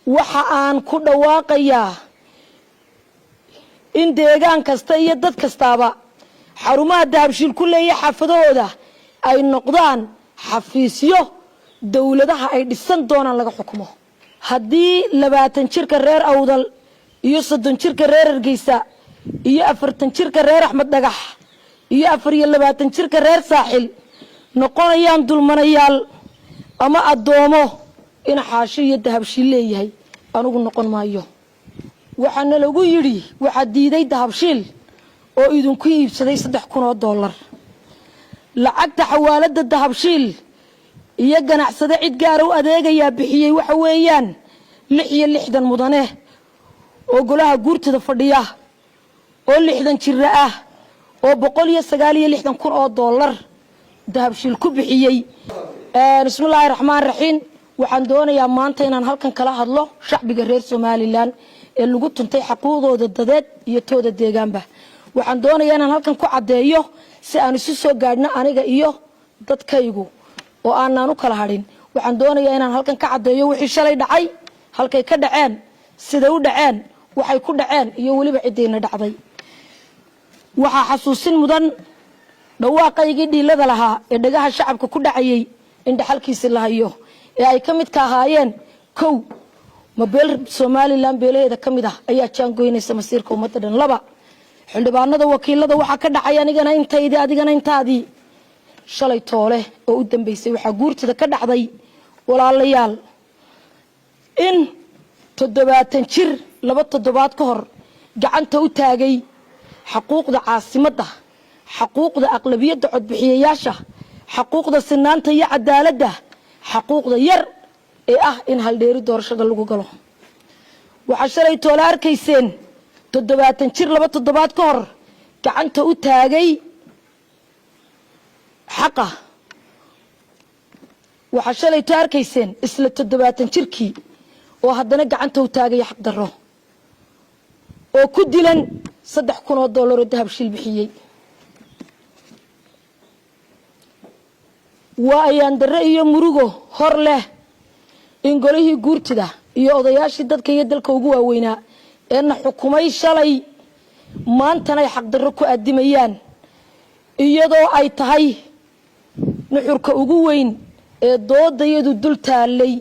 waxa aan ku dhawaaqayaa in deegaan kasta iyo dad kastaaba xarumaha dahabshiil ku leeyahay xaafadahooda ay noqdaan xafiisyo dawladaha ay dhisan doonaan laga xukumo haddii 20 jirka reer Awdal iyo 30 jirka reer Hargeysa iyo 40 jirka reer Axmed Dhagax iyo 24 jirka reer Saaxil noqonayaan dulmanayaal ama adoomo in xaashiyo dahabshiil leeyahay anugu noqon maayo waxaana lagu yiri waxa diiday dahabshiil oo idinku iibsaday $3,000 lacagta xawaalada dahabshiil iyo ganacsade cid gaar u adeegaya bixiyay waxa weeyaan 66 mudane oo golaha guurtada fadhiya oo 60 jir ah oo $169,000 dahabshiil ku bixiyay bismillaahir rahmaanir rahiim waxaan doonayaa maanta inaan halkan kala hadlo shacbiga reer Soomaaliland ee lagu tuntay xaquuqdooda dadeed iyo tooda deegaanba waxaan doonayaa inaan halkan ku cadeeyo si aan isu soo gaadhno aniga iyo dadkaygu oo aanan u kala hadhin waxaan doonayaa inaan halkan ka cadeeyo wixii shalay dhacay halkay ka dhaceen sida u dhaceen waxay ku dhaceen iyo waliba cideena dhacday waxa xasuusin mudan dhawaaqaygii dhiilada lahaa ee dhagaha shacabka ku dhacayay in dhaxalkiisa la hayo ee ay kamid ka ahaayeen kow mabeel Soomaaliland beeleeda kamid ah ayaa jaangoynaysa masiirka ummadda dhan laba xildhibaanada wakiilada waxa ka dhacay anigana intaydii adigana intaadii shalay toole oo u dambeysay waxa guurtada ka dhacday walaalayaal in 70 jir 2 toddobaad ka hor gacanta u taagay xuquuqda caasimadda xuquuqda aqlabiyadda codbixiyayaasha xuquuqda sinaanta iyo cadaaladda xuquuqda yar ee ah in hal dheeri doorashada lagu galo waxa shalay toole arkayseen 70 jir 2 toddobaad ka hor gacanta u taagay xaqa waxa shalay toole arkayseen isla 70 jirkii oo haddana gacanta u taagay xaq darro oo ku dilan $3,000 oo dahabshiil bixiyay waayaan darre iyo murugo hor leh in golihii guurtida iyo odayaashii dadka iyo dalka ugu waaweynaa ee xukumay shalay maantana ay xaq darro ku adimayaan iyadoo ay tahay nuxurka ugu weyn ee doodayadu dul taalay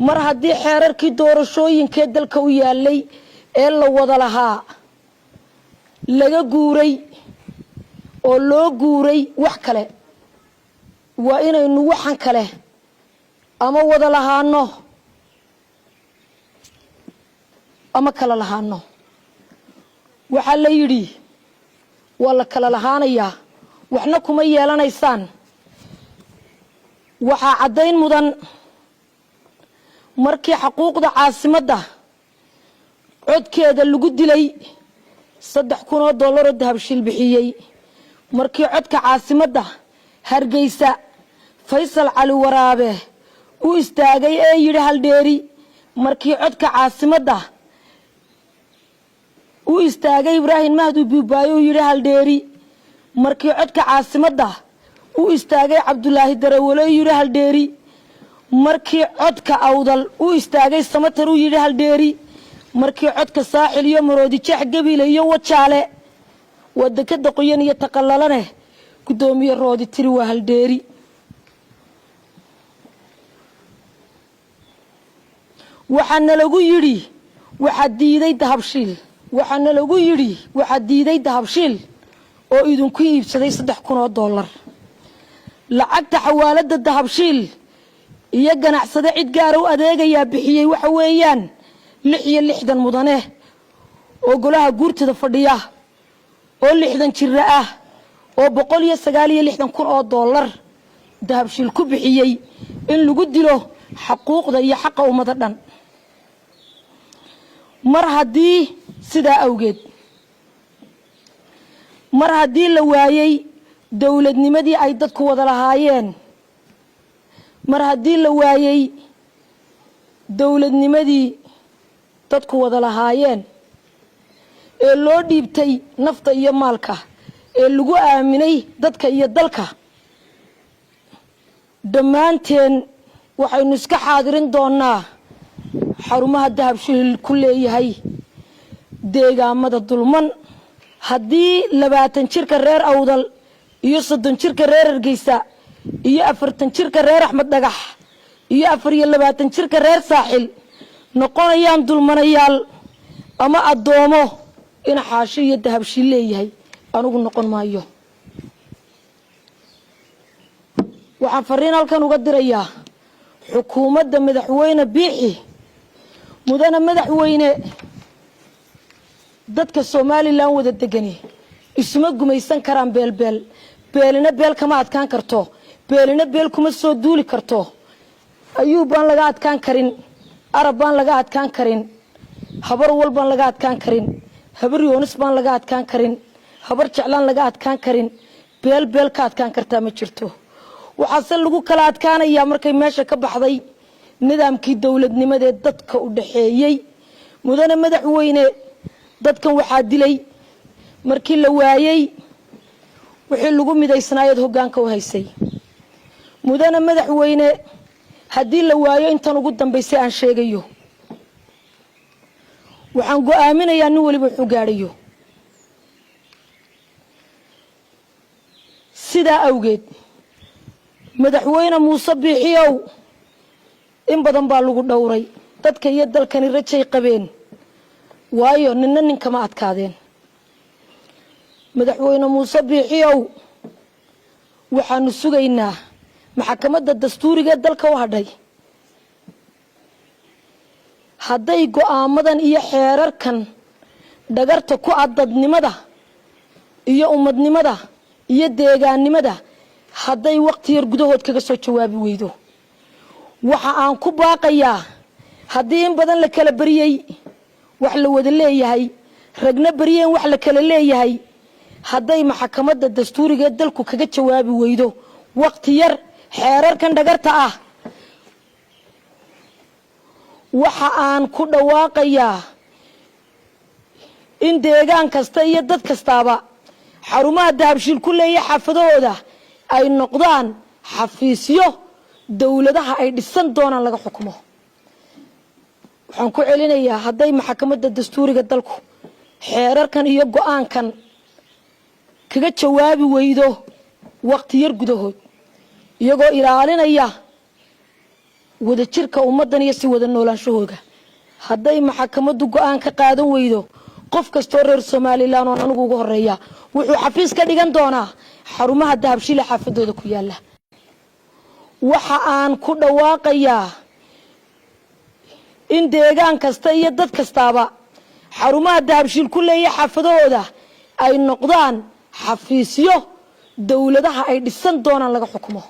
mar haddii xeerarkii doorashooyinka dalka u yaalay ee la wada lahaa laga guuray oo loo guuray wax kale waa inaynu waxan kale ama wada lahaano ama kala lahaano waxa la yiri wala kala lahaanaya waxna kuma yeelanaysaan waxa cadeyn mudan markii xuquuqda caasimadda codkeeda lagu dilay $3,000 dahabshiil bixiyay markii codka caasimadda Hargeysa Faysal Cali Waraabe u istaagay ee yiri hal dheeri markii codka caasimadda u istaagay Ibrahim Mahdi Buubaayo yiri hal dheeri markii codka caasimadda u istaagay Cabdullaahi Darawale yiri hal dheeri markii codka Awdal u istaagay Samatar yiri hal dheeri markii codka Saaxil iyo Maroodi Jeex Gabiile iyo Wajaale wadakada qoyan iyo taqallalane gudoomiye Roodi tiri waa hal dheeri waxaana lagu yiri waxa diiday dahabshiil waxaana lagu yiri waxa diiday dahabshiil oo idinku iibsaday $3,000 lacagta xawaalada dahabshiil iyo ganacsade cid gaar u adeegaya bixiyay waxa weeyaan 66 mudane oo golaha guurtada fadhiya oo 60 jir ah oo $169,000 dahabshiil ku bixiyay in lagu dilo xuquuqda iyo xaqa ummadda dhan mar haddii sidaa awgeed mar haddii la waayay dawladnimadii ay dadku wada lahaayeen mar haddii la waayay dawladnimadii dadku wada lahaayeen ee loo dhiibtay nafta iyo maalka ee lagu aaminay dadka iyo dalka dhammaanteen waxaynu iska xaadirin doonaa xarumaha dahabshiil ku leeyahay deegaamada dulman haddii 20 jirka reer awdal iyo 30 jirka reer Hargeysa iyo 40 jirka reer Axmed Dhagax iyo 24 jirka reer Saaxil noqonayaan dulmanayaal ama adoomo in xaashi iyo dahabshiil leeyahay anigu noqon maayo waxaan fariin halkan uga dirayaa xukuumadda madaxweyne biixi mudana madaxweyne dadka Soomaaliland wada degani isma gumaysan karaan beelina beel kama adkaan karto beelina beel kuma soo duuli karto ayuubaan laga adkaan karin arabaan laga adkaan karin habar walbaan laga adkaan karin habar yoonis baan laga adkaan karin habar jeclaan laga adkaan karin beel ka adkaan kartaa ma jirto waxaase lagu kala adkaanayaa markay meesha ka baxday nidaamkii dawladnimadee dadka u dhaxeeyay mudana madaxweyne dadkan waxaa dilay markii la waayay wixii lagu midaysnaayad hoggaanka u haysay mudana madaxweyne haddii la waayo intan ugu dambaysay aan sheegayo waxaan go'aaminayaa nin waliba wuxuu gaadhayo sidaa awgeed madaxweyne muuse biixiyow in badan baa lagu dhowray dadka iyo dalkani rajay qabeen waayo ninna kama adkaadeen madaxweyne muuse biixiyow waxaanu sugaynaa maxkamadda dastuuriga dalka u hadhay hadday go'aamadan iyo xeerarkan dhagarta ku adadnimada iyo ummadnimada iyo deegaannimada hadday waqti yar gudahood kaga soo jawaabi weydo waxa aan ku baaqayaa haddii in badan la kala bariyay wax la wada leeyahay ragna bariyeen wax la kala leeyahay hadday maxkamadda dastuuriga dalku kaga jawaabi weydo waqti yar xeerarkan dhagarta ah waxa aan ku dhawaaqayaa in deegaan kasta iyo dad kastaaba xarumaha dahabshiil ku leeyahay xaafadahooda ay noqdaan xafiisyo dawladaha ay dhisan doonaan laga xukumo waxaan ku celinayaa hadday maxkamadda dastuuriga dalku xeerarkan iyo go'aankan kaga jawaabi weydo waqti yar gudahood iyagoo ilaalinaya wada jirka ummadan iyo si wada noolaanshahooda hadday maxkamaddu go'aan ka qaadan weydo qof kastoo reer Soomaaliland oo anigu ugu horeeya wuxuu xafiis ka dhigan doonaa xarumaha dahabshiil xaafadooda ku yaala waxa aan ku dhawaaqayaa in deegaan kasta iyo dad kastaaba xarumaha dahabshiil ku leeyahay xaafadahooda ay noqdaan xafiisyo dawladaha ay dhisan doonaan laga xukumo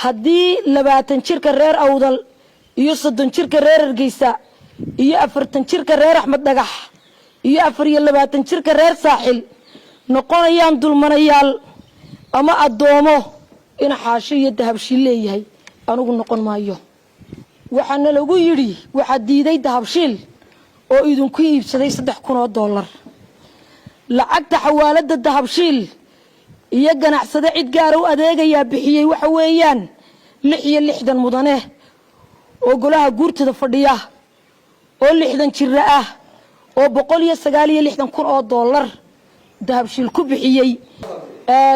haddii 20 jirka reer awdal iyo 30 jirka reer Hargeysa iyo 40 jirka reer Axmed Dhagax iyo 24 jirka reer Saaxil noqonayaan dulmanayaal ama adoomo in xaashi iyo dahabshiil leeyahay anigu noqon maayo waxaana lagu yiri waxa diiday dahabshiil oo idinku iibsaday $3,000 lacagta xawaalada dahabshiil iyo ganacsade cid gaar ah u adeegaya bixiyay waxa weeyaan 66 mudane oo golaha guurtada fadhiya oo 60 jir ah oo $169,000 dahabshiil ku bixiyay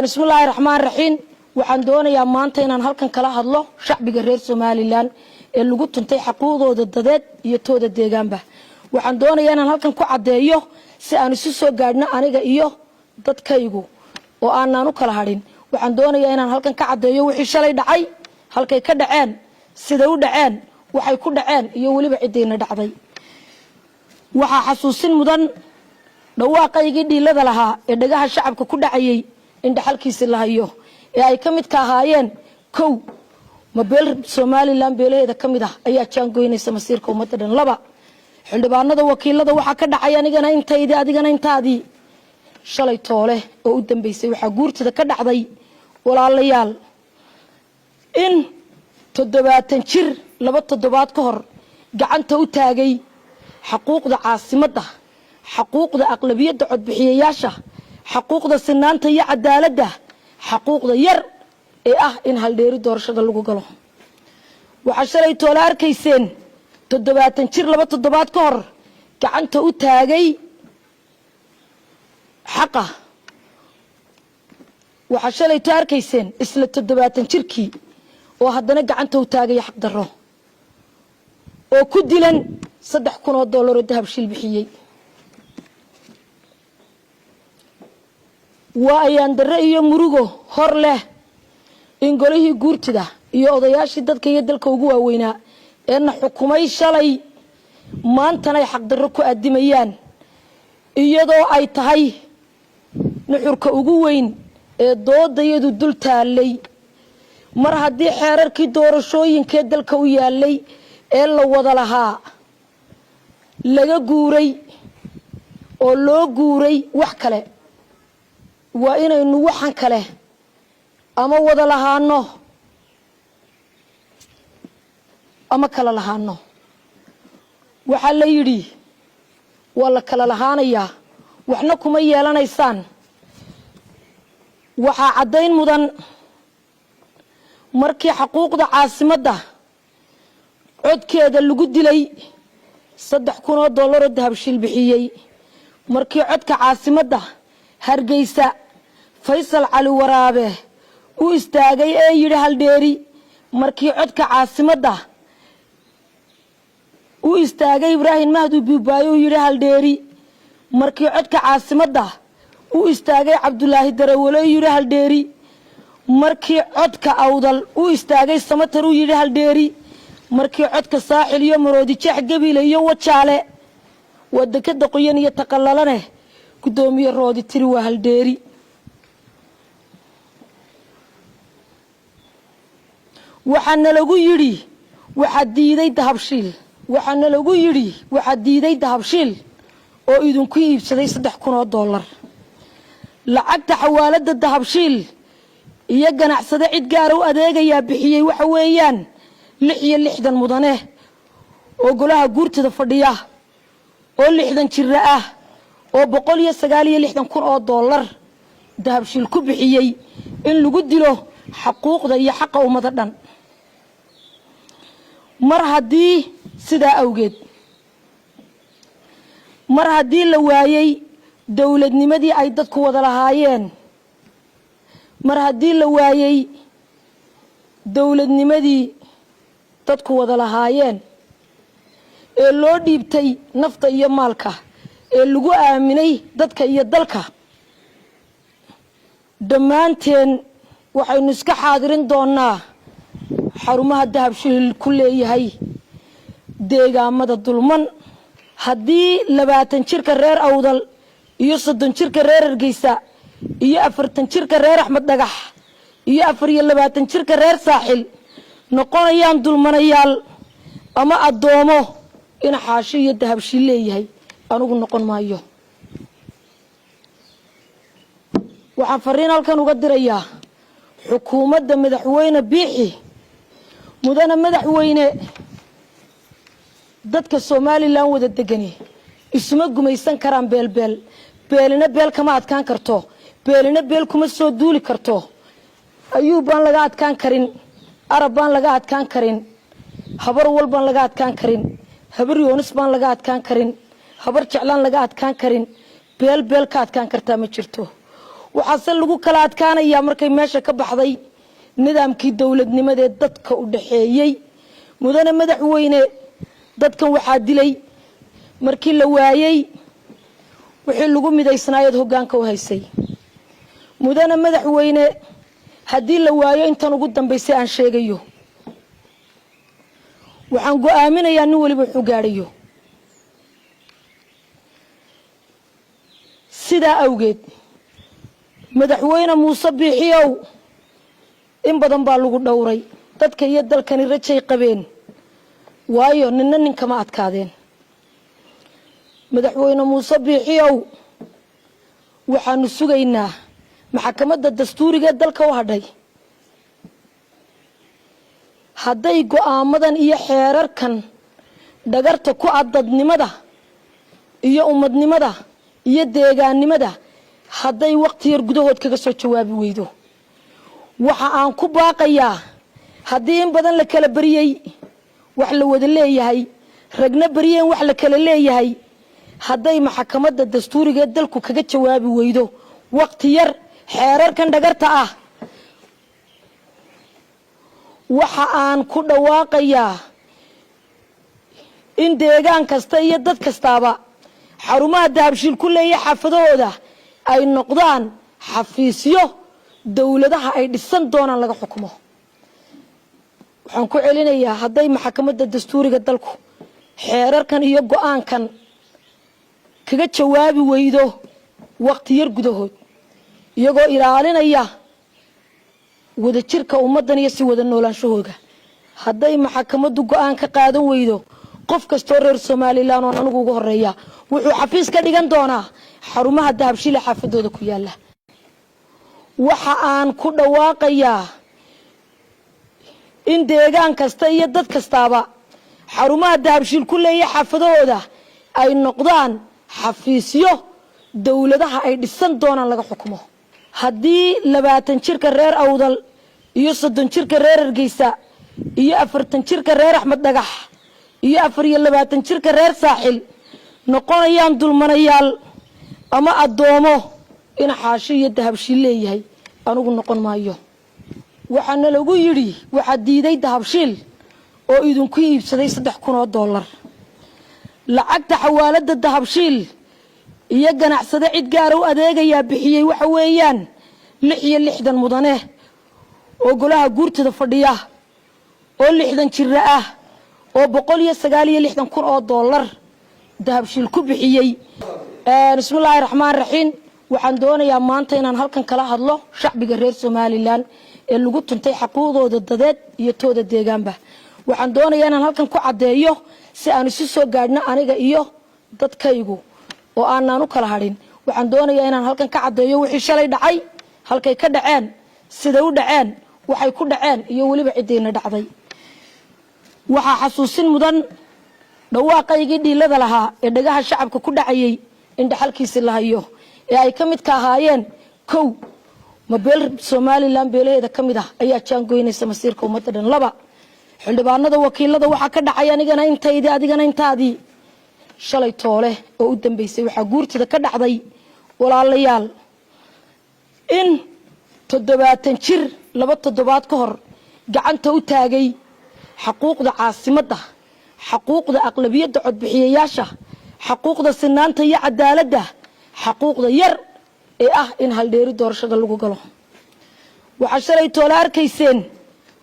bismillaahir rahmaanir rahiim waxaan doonayaa maanta inaan halkan kala hadlo shacbiga reer Soomaaliland ee lagu tuntay xaquuqdooda dadeed iyo tooda deegaanba waxaan doonayaa inaan halkan ku cadeeyo si aan isu soo gaadhno aniga iyo dadkaygu oo aanan u kala hadhin waxaan doonayaa inaan halkan ka cadeeyo wixii shalay dhacay halkay ka dhaceen sida u dhaceen waxay ku dhaceen iyo waliba cideena dhacday waxa xasuusin mudan dhawaaqaygii dhiilada lahaa ee dhagaha shacabka ku dhacayay in dhaxalkiisa la hayo ee ay kamid ka ahaayeen kow ma beel Soomaaliland beelaheeda kamid ah ayaa jaangoynaysa masiirka ummadda dhan laba xildhibaanada wakiilada waxa ka dhacay anigana intaydi adigana intaadii shalay toole oo u dambeysay waxa guurtada ka dhacday walaalayaal in 70 jir 2 toddobaad ka hor gacanta u taagay xuquuqda caasimadda xuquuqda aqlabiyadda codbixiyayaasha xuquuqda sinaanta iyo cadaaladda xuquuqda yar ee ah in hal dheeri doorashada lagu galo waxa shalay toole arkayseen toddobaatan jir laba toddobaad ka hor gacanta u taagay xaqa waxa shalay taarkayseen isla toddobaatan jirkii oo haddana gacanta u taagay xaq darro oo ku dilan $3,000 oo dahabshiil bixiyay waa ayaan darre iyo murugo hor leh in golihii guurtida iyo odayaashii dadka iyo dalka ugu waaweynaa eena xukumay shalay maantana ay xaq darro ku adimayaan iyadoo ay tahay nuxurka ugu weyn ee doodayadu dul taalay mar haddii xeerarkii doorashooyinkee dalka u yaalay ee la wada lahaa laga guuray oo loo guuray wax kale waa inaynu waxan kale ama wada lahaano ama kala lahaano waxa la yiri waa la kala lahaanaya waxna kuma yeelanaysaan waxa cadeyn mudan markii xuquuqda caasimadda codkeeda lagu dilay $3,000 oo dahabshiil bixiyay markii codka caasimadda Hargeysa Faysal Cali Waraabe u istaagay ee yiri haldheeri markii codka caasimadda u istaagay Ibrahim Mahdi Biibaayo yiri haldheeri markii codka caasimadda u istaagay Cabdullaahi Darawale yiri haldheeri markii codka Awdal u istaagay Samatar yiri haldheeri markii codka Saaxil iyo Maroodi Jeex Gabiile iyo Wajaale wadakada qoyan iyo taqallalane gudoomiye roodi tiri waa haldheeri waxana lagu yiri waxa diiday dahabshiil waxana lagu yiri waxa diiday dahabshiil oo idinku iibsaday $3,000 lacagta xawaalada dahabshiil iyo ganacsade cid gaar u adeegaya bixiyay waxa weeyaan 66 mudane oo golaha guurtida fadhiya oo 60 jir ah oo $169,000 dahabshiil ku bixiyay in lagu dilo xuquuqda iyo xaqa ummadda dhan mar haddii sida awgeed mar haddii la waayay dawladnimadii ay dadku wada lahaayeen mar haddii la waayay dawladnimadii dadku wada lahaayeen ee loo dhiibtay nafta iyo maalka ee lagu aaminay dadka iyo dalka dhammaanteen waxaynu iska xaadirin doonaa xarumaha dahabshiil ku leeyahay deegaamada dulman haddii 20 jirka reer Awdal iyo 30 jirka reer Hargeysa iyo 40 jirka reer Axmed Dhagax iyo 24 jirka reer Saaxil noqonayaan dulmanayaal ama adoomo in xaashi iyo dahabshiil leeyahay anugu noqon maayo waxaan fariin halkan uga dirayaa xukuumadda madaxweyne Biixi mudana madaxweyne dadka Soomaaliland wada degani isma gumaysan karaan beelina beel kama adkaan karto beelina beel kuma soo duuli karto ayuu baan laga adkaan karin arab baan laga adkaan karin habar walbaan laga adkaan karin habar yoonis baan laga adkaan karin habar jeclaan laga adkaan karin beel ka adkaan kartaa ma jirto waxaase lagu kala adkaanayaa markay meesha ka baxday nidaamkii dawladnimada ee dadka u dhaxeeyay mudana madaxweyne dadkan waxaa dilay markii la waayay wixii lagu midaysnaayad hoggaanka u haysay mudana madaxweyne haddii la waayo intan ugu dambaysay aan sheegayo waxaan go'aaminayaa nin waliba wuxuu gaadhayo sidaa awgeed madaxweyne Muuse Biixiyow in badan baa lagu dhowray dadka iyo dalkani rajay qabeen waayo nin kama adkaadeen madaxweyne Muuse Biixiyow waxaanu sugaynaa maxkamadda dastuuriga dalka u hadhay hadday go'aamadan iyo xeerarkan dhagarta ku adadnimada iyo ummadnimada iyo deegaannimada hadday waqti yar gudahood kaga soo jawaabi weydo waxa aan ku baaqayaa haddii in badan la kala bariyay wax la wada leeyahay ragna bariyeen wax la kala leeyahay hadday maxkamadda dastuuriga dalku kaga jawaabi weydo waqti yar xeerarkan dhagarta ah waxa aan ku dhawaaqayaa in deegaan kasta iyo dad kastaaba xarumaha dahabshiil ku leeyahay xaafadahooda ay noqdaan xafiisyo dawladaha ay dhisan doonaan laga xukumo waxaan ku celinayaa hadday maxkamadda dastuuriga dalku xeerarkan iyo go'aankan kaga jawaabi weydo waqti yar gudahood iyagoo ilaalinaya wada jirka ummadan iyo si wada noolaanshahooda hadday maxkamaddu go'aan ka qaadan weydo qof kastoo reer Soomaaliland oo anagu ugu horeeya wuxuu xafiis ka dhigan doonaa xarumaha dahabshiil xaafadooda ku yaala waxa aan ku dhawaaqayaa in deegaan kasta iyo dad kastaaba xarumaha dahabshiil ku leeyahay xaafadahooda ay noqdaan xafiisyo dawladaha ay dhisan doonaan laga xukumo haddii 20 jirka reer Awdal iyo 30 jirka reer Hargeysa iyo 40 jirka reer Axmed Dhagax iyo 24 jirka reer Saaxil noqonayaan dulmanayaal ama adoomo in xaashi iyo dahabshiil leeyahay anigu noqon maayo waxaana lagu yiri waxa diiday dahabshiil oo idinku iibsaday $3,000 lacagta xawaalada dahabshiil iyo ganacsade cid gaar u adeegaya bixiyay waxa weeyaan 66 mudane oo golaha guurtada fadhiya oo 60 jir ah oo $169,000 dahabshiil ku bixiyay bismillaahir rahmaanir rahiim waxaan doonayaa maanta inaan halkan kala hadlo shacbiga reer Soomaaliland ee lagu tuntay xaquuqdooda dadeed iyo tooda deegaanba waxaan doonayaa inaan halkan ku cadeeyo si aan isu soo gaadhno aniga iyo dadkaygu oo aanan u kala hadhin waxaan doonayaa inaan halkan ka cadeeyo wixii shalay dhacay halkay ka dhaceen sida u dhaceen waxay ku dhaceen iyo waliba cideena dhacday waxa xasuusin mudan dhawaaqaygii dhiilada lahaa ee dhagaha shacabka ku dhacayay in dhaxalkiisa la hayo ee ay kamid ka ahaayeen kow mabeel Soomaaliland beeleeda kamid ah ayaa jaangoynaysa masiirka ummadda dhan laba xildhibaanada wakiilada waxa ka dhacay anigana intaydii adigana intaadii shalay toole oo u dambeysay waxa guurtada ka dhacday walaalayaal in 70 jir 2 toddobaad ka hor gacanta u taagay xuquuqda caasimadda xuquuqda aqlabiyadda codbixiyayaasha xuquuqda sinaanta iyo cadaaladda xuquuqda yar ee ah in hal dheeri doorashada lagu galo waxa shalay toole arkayseen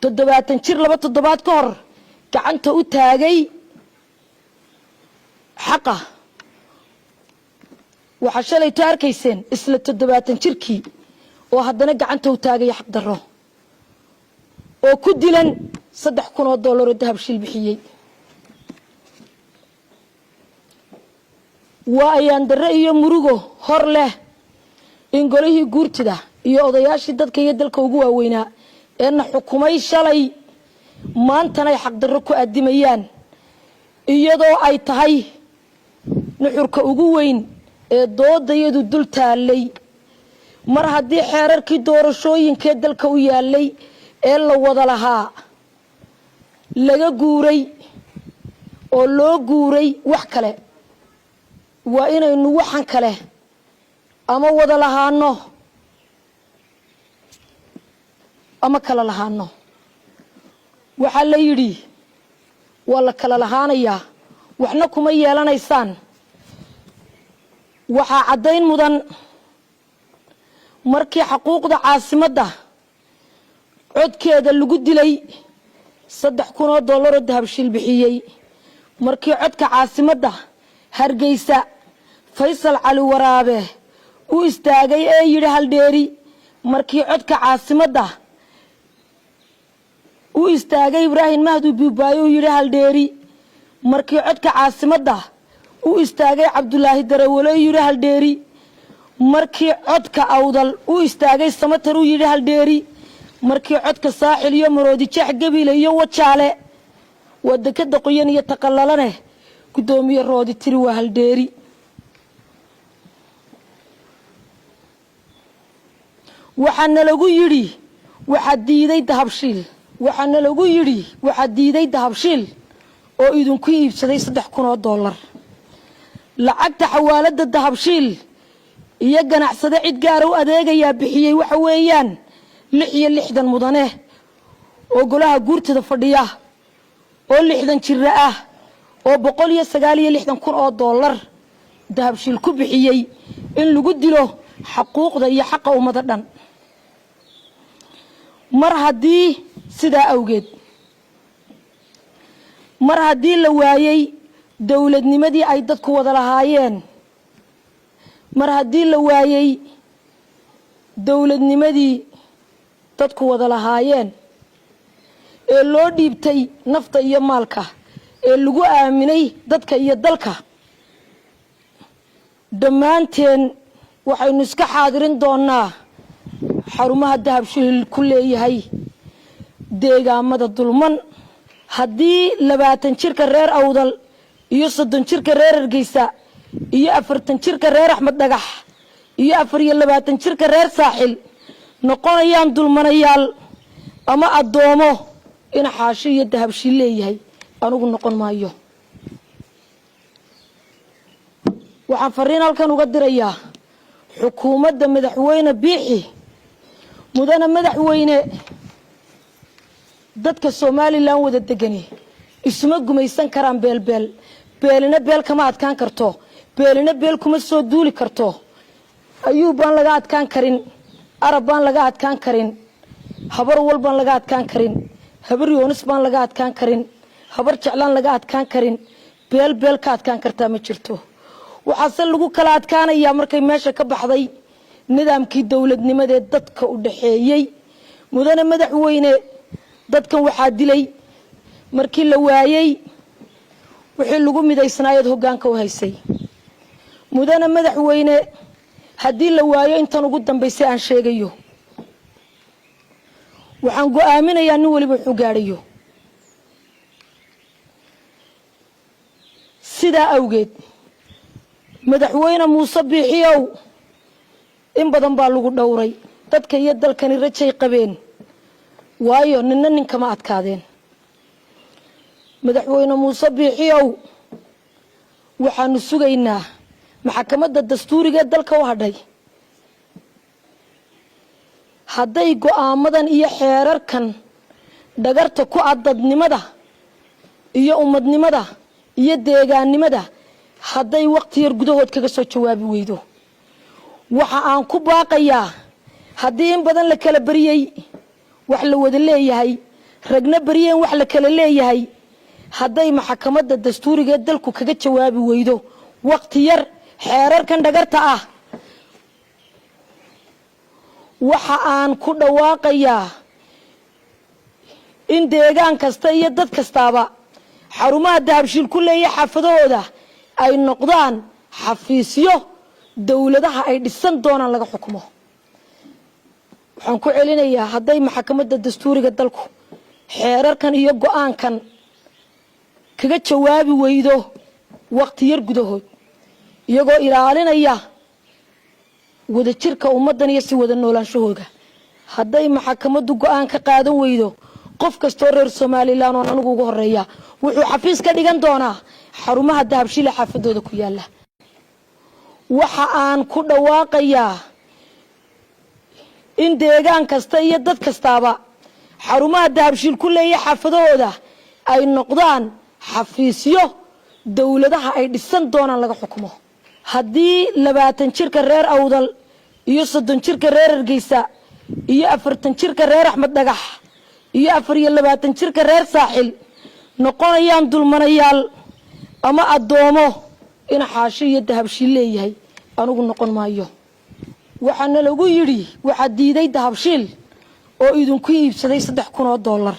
70 jir 2 toddobaad ka hor gacanta u taagay xaqa waxa shalay toole arkayseen isla 70 jirkii oo haddana gacanta u taagay xaq darro oo ku dilan $3,000 oo dahabshiil bixiyay waa ayaan darre iyo murugo hor leh in golihii guurtida iyo odayaashii dadka iyo dalka ugu waaweynaa ee xukumay shalay maantana ay xaq darro ku adimayaan iyadoo ay tahay nuxurka ugu weyn ee doodayadu dul taalay mar haddii xeerarkii doorashooyinka dalka u yaalay ee la wada lahaa laga guuray oo loo guuray wax kale waa inaynu waxan kale ama wada lahaano ama kala lahaano waxa la yiri wala kala lahaanaya waxna kuma yeelanaysaan waxa cadeyn mudan markii xuquuqda caasimadda codkeeda lagu dilay $3,000 oo dahabshiil bixiyay markii codka caasimadda Hargeysa Faysal Cali Waraabe uu istaagay ee yiri hal dheeri markii codka caasimadda uu istaagay Ibrahim Mahdi Biibaayo uu yiri hal dheeri markii codka caasimadda uu istaagay Cabdullaahi Darawale uu yiri hal dheeri markii codka Awdal uu istaagay Samatar uu yiri hal dheeri markii codka Saaxil iyo Maroodi Jeex Gabiile iyo Wajaale wadakada qoyan iyo taqallalane gudoomiye roodi tiri waa hal dheeri waxaana lagu yiri waxa diiday dahabshiil waxaana lagu yiri waxa diiday dahabshiil oo idinku iibsaday $3,000 lacagta xawaalada dahabshiil iyo ganacsade cid gaar u adeegaya bixiyay waxa weeyaan 66 mudane oo golaha guurtada fadhiya oo 60 jir ah oo $169,000 dahabshiil ku bixiyay in lagu dilo xuquuqda iyo xaqa ummada dhan mar hadii sida awgeed mar hadii la waayay dawladnimadii ay dadku wada lahaayeen mar hadii la waayay dawladnimadii dadku wada lahaayeen ee loo dhiibtay nafta iyo maalka ee lagu aaminay dadka iyo dalka dhammaanteen waxaynu iska xaadirin doonaa xarumaha dahabshiil ku leeyahay deegaamada dulman haddii 20 jirka reer Awdal iyo 30 jirka reer Hargeysa iyo 40 jirka reer Axmed Dhagax iyo 24 jirka reer Saaxil noqonayaan dulmanayaal ama adoomo in xaashi iyo dahabshiil leeyahay anigu noqon maayo waxaan fariin halkan uga dirayaa xukuumadda madaxweyne Biixi mudana madaxweyne dadka Soomaaliland wada degani isma gumaysan karaan beelina beel kama adkaan karto beelina beel kuma soo duuli karto ayuubaan laga adkaan karin arabaan laga adkaan karin habar walbaan laga adkaan karin habar yoonis baan laga adkaan karin habar jeclaan laga adkaan karin beel ka adkaan kartaa ma jirto waxaase lagu kala adkaanayaa markay meesha ka baxday nidaamkii dawladnimadee dadka u dhaxeeyay mudana madaxweyne dadkan waxaa dilay markii la waayay wixii lagu midaysnaayad hoggaanka u haysay mudana madaxweyne haddii la waayo intan ugu dambaysay aan sheegayo waxaan go'aaminayaa nin waliba wuxuu gaadhayo sidaa awgeed madaxweyne Muuse Biixiyow in badan baa lagu dhowray dadka iyo dalkani rajay qabeen waayo nin kama adkaadeen madaxweyne Muuse Biixiyow waxaanu sugaynaa maxkamadda dastuuriga dalka u hadhay hadday go'aamadan iyo xeerarkan dhagarta ku adadnimada iyo ummadnimada iyo deegaannimada hadday waqti yar gudahood kaga soo jawaabi weydo waxa aan ku baaqayaa haddii in badan la kala bariyay wax la wada leeyahay ragna bariyeen wax la kala leeyahay hadday maxkamadda dastuuriga dalku kaga jawaabi weydo waqti yar xeerarkan dhagarta ah waxa aan ku dhawaaqayaa in deegaan kasta iyo dad kastaaba xarumaha dahabshiil ku leeyahay xaafadahooda ay noqdaan xafiisyo dawladaha ay dhisan doonaan laga xukumo waxaan ku celinayaa hadday maxkamadda dastuuriga dalku xeerarkan iyo go'aankan kaga jawaabi weydo waqti yar gudahood iyagoo ilaalinaya wada jirka ummadan iyo si wada noolaanshahooda hadday maxkamaddu go'aan ka qaadan weydo qof kastoo reer Soomaaliland oo anigu ugu horeeya wuxuu xafiis ka dhigan doonaa xarumaha dahabshiil xaafadooda ku yaala waxa aan ku dhawaaqayaa in deegaan kasta iyo dad kastaaba xarumaha dahabshiil ku leeyahay xaafadahooda ay noqdaan xafiisyo dawladaha ay dhisan doonaan laga xukumo haddii 20 jirka reer Awdal iyo 30 jirka reer Hargeysa iyo 40 jirka reer Axmed Dhagax iyo 24 jirka reer Saaxil noqonayaan dulmanayaal ama adoomo in xaashi iyo dahabshiil leeyahay anigu noqon maayo waxaana lagu yiri waxa diiday dahabshiil oo idinku iibsaday $3,000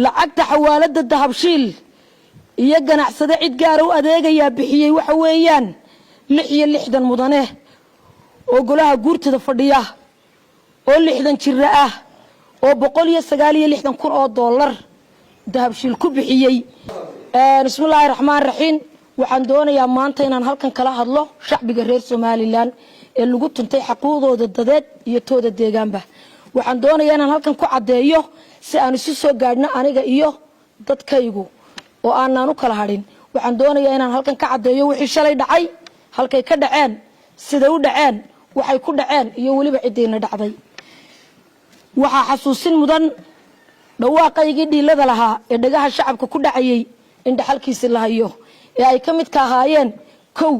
lacagta xawaalada dahabshiil iyo ganacsade cid gaar u adeegaya bixiyay waxa weeyaan 66 mudane oo golaha guurtada fadhiya oo 60 jir ah oo $169,000 dahabshiil ku bixiyay bismillaahir rahmaanir rahiim waxaan doonayaa maanta inaan halkan kala hadlo shacbiga reer Soomaaliland ee lagu tuntay xaquuqdooda dadeed iyo tooda deegaanba waxaan doonayaa inaan halkan ku cadeeyo si aan isu soo gaadhno aniga iyo dadkaygu وأنا نكلا هارين وعن دوني أنا هلكن كعد يوحي شلي دعي هلكي كدعان سدو دعان وحي كدعان يولي بعدين دعضي وحا حسوسين مدن dhawaaqay dhiilada lahaa ee dhagaha shacabka ku dhacayay in dhaxalkiisa la hayo ee ay kamid ka ahaayeen kow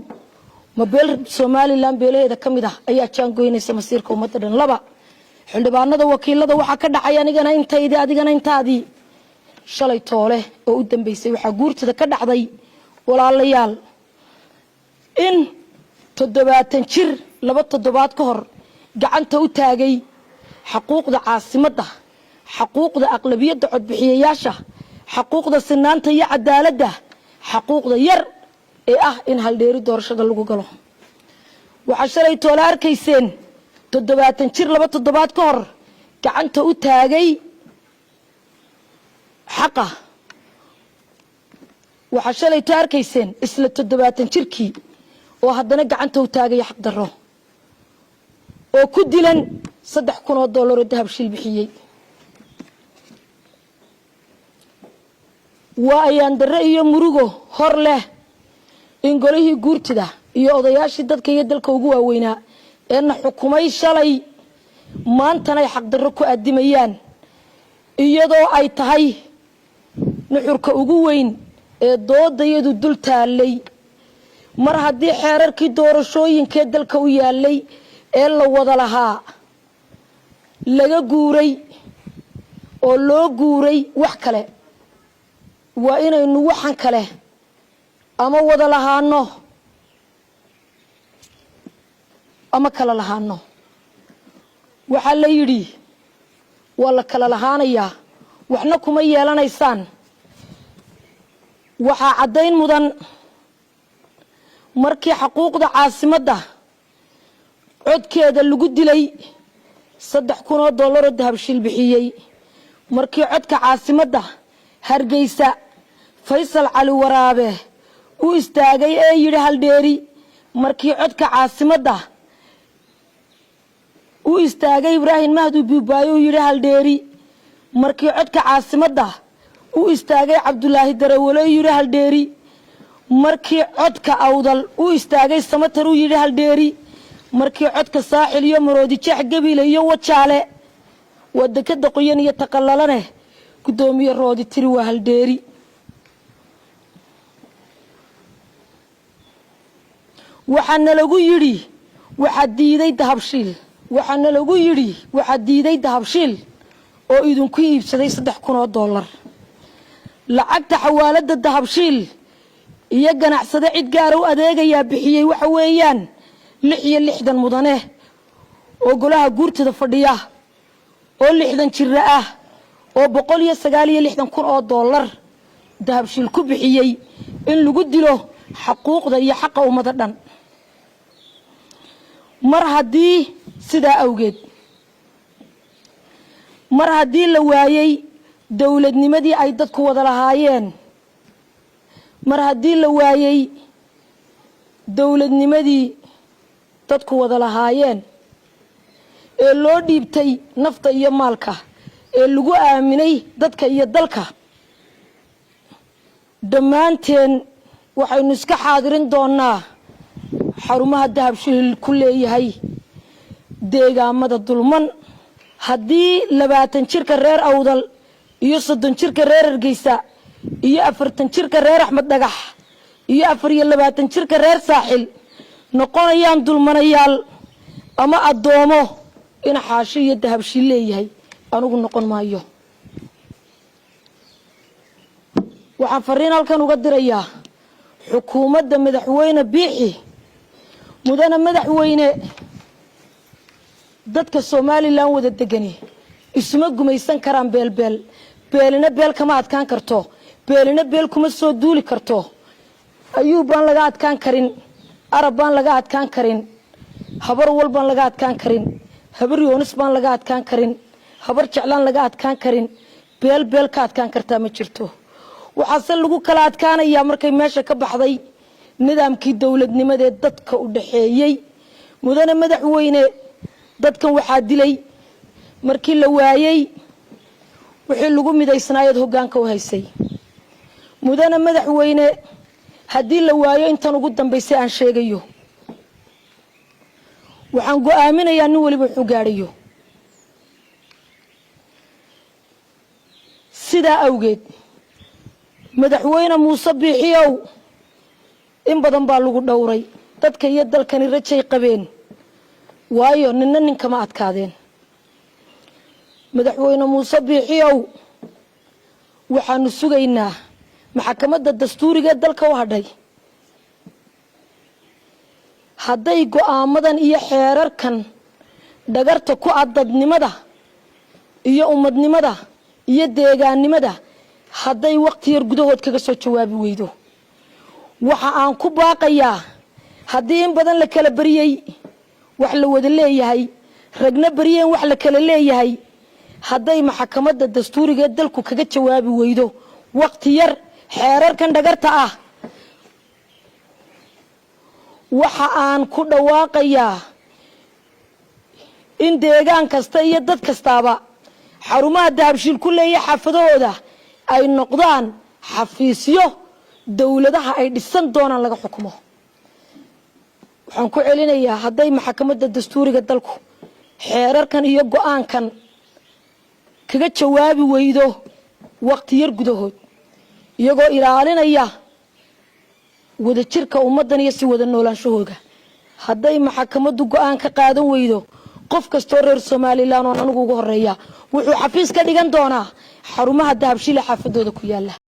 mabeel Soomaaliland beeleeda kamid ah ayaa jaangoynaysa masiirka ummadda dhan laba xildhibaanada wakiilada waxa ka dhacay anigana intaydii adigana intaadii shalay toole oo u dambeysay waxa guurtada ka dhacday walaalayaal in 70 jir laba toddobaad ka hor gacanta u taagay xuquuqda caasimadda حقوق أغلبية عد بحياشة حقوق سنانة يا عدالة حقوق ير إن هالدير دورشة اللي قالوا وعشرة دولار كيسين تدبات تنشر لبا تدبات كور كعنت أتاجي حقه وعشرة دولار كيسين إسلا تدبات تنشركي وهذا كعنت أتاجي حق دره وكدلن صدق كنا $1 الذهب شيل بحيي وأيان درئي مروجو هرله إن قريه جورتدا يقضياش دتك يدلك وجوه وينا إن حكومي شلي ما أنتنا يحق دركو الدميان يدو أي تهي نحرك وجوهين ضد يدو دلتا لي مر هدي حرر كي دور شوين كدلك ويا لي إلا وضلها لجا جوري أو لو جوري وحكله وإن نوحن كله أما وضلهانه أما كلا لهانه وحلا يري ولا كلا لهانيا وإحنا كم يالنا إنسان وحعدين مدن مركي حقوق ده عاصمة ده عد كده اللي قد لي صدق كنا $1 الذهب شيل بحيي مركي عد كعاصمة ده هرجيسة فيصل على ورابه واستاجي يري هالديري مركي عدك عاصمة ده واستاجي إبراهيم مهدو بيبايو يري هالديري مركي عدك عاصمة ده واستاجي عبد الله الدرولي يري هالديري مركي عدك أوضل واستاجي سمترو يري هالديري مركي عدك ساحل يوم رودي شح قبيله يوم وتشاله ودك الدقيان يتقللنه قدومي الرودي تروى هالديري وحنا لقو يري وحديدي دهبشيل وحنا لقو يري وحديدي دهبشيل oo idinku iibsaday $3,000 lacagta xawaalada dahabshiil iyo ganacsade cid gaar u adeegaya bixiyay waxa weeyaan 66 mudane oo golaha guurtada fadhiya oo 60 jir ah oo $169,000 dahabshiil ku bixiyay in lagu dilo xuquuqda iyo xaqa ummadda dhan mar hadii sida awgeed mar hadii la waayay dawladnimadii ay dadku wada lahaayeen mar hadii la waayay dawladnimadii dadku wada lahaayeen ee loo dhiibtay nafta iyo maalka ee lagu aaminay dadka iyo dalka dhammaanteen waxaynu iska xaadirin doonaa xarumaha dahabshiil ku leeyahay deegaamada dulman haddii 20 jirka reer awdal iyo 30 jirka reer Hargeysa iyo 40 jirka reer Axmed Dhagax iyo 24 jirka reer Saaxil noqonayaan dulmanayaal ama adoomo in xaashiyo dahabshiil leeyahay anugu noqon maayo waxaan fariin halkan uga dirayaa xukuumadda madaxweyne biixi mudana madaxweyne dadka Soomaaliland wada degani isma gumaysan karaan beelina beel kama adkaan karto beelina beel kuma soo duuli karto ayuu baan laga adkaan karin arab baan laga adkaan karin habar walbaan laga adkaan karin habar yoonis baan laga adkaan karin habar jeclaan laga adkaan karin beel ka adkaan kartaa ma jirto waxaase lagu kala adkaanayaa markay meesha ka baxday nidaamkii dawladnimada dadka u dhaxeeyay mudana madaxweyne dadkan waxaa dilay markii la waayay wixii lagu midaysnaayad hoggaanka u haysay mudana madaxweyne haddii la waayo intan ugu dambaysay aan sheegayo waxaan go'aaminayaa nin waliba wuxuu gaadhayo sidaa awgeed madaxweyne muuse biixiyow in badan baa lagu dhowray dadka iyo dalkani rajay qabeen waayo ninna kama adkaadeen madaxweyne muuse biixiyow waxaanu sugaynaa maxkamadda dastuuriga dalka u hadhay hadday go'aamadan iyo xeerarkan dhagarta ku adadnimada iyo ummadnimada iyo deegaannimada hadday waqti yar gudahood kaga soo jawaabi weydo waxa aan ku baaqayaa haddii in badan la kala bariyay wax la wada leeyahay ragna bariyeen wax la kala leeyahay hadday maxkamadda dastuuriga dalku kaga jawaabi weydo waqti yar xeerarkan dhagarta ah waxa aan ku dhawaaqayaa in deegaan kasta iyo dad kastaaba xarumaha dahabshiil ku leeyahay xaafadahooda ay noqdaan xafiisyo dawladaha ay dhisan doonaan laga xukumo waxaan ku celinayaa hadday maxkamadda dastuuriga dalku xeerarkan iyo go'aankan kaga jawaabi weydo waqti yar gudahood iyagoo ilaalinaya wada jirka ummadan iyo si wada noolaanshahooda hadday maxkamaddu go'aan ka qaadan weydo qof kastoo reer Soomaaliland oo anigu ugu horeeya wuxuu xafiis ka dhigan doonaa xarumaha dahabshiil xaafadooda ku yaala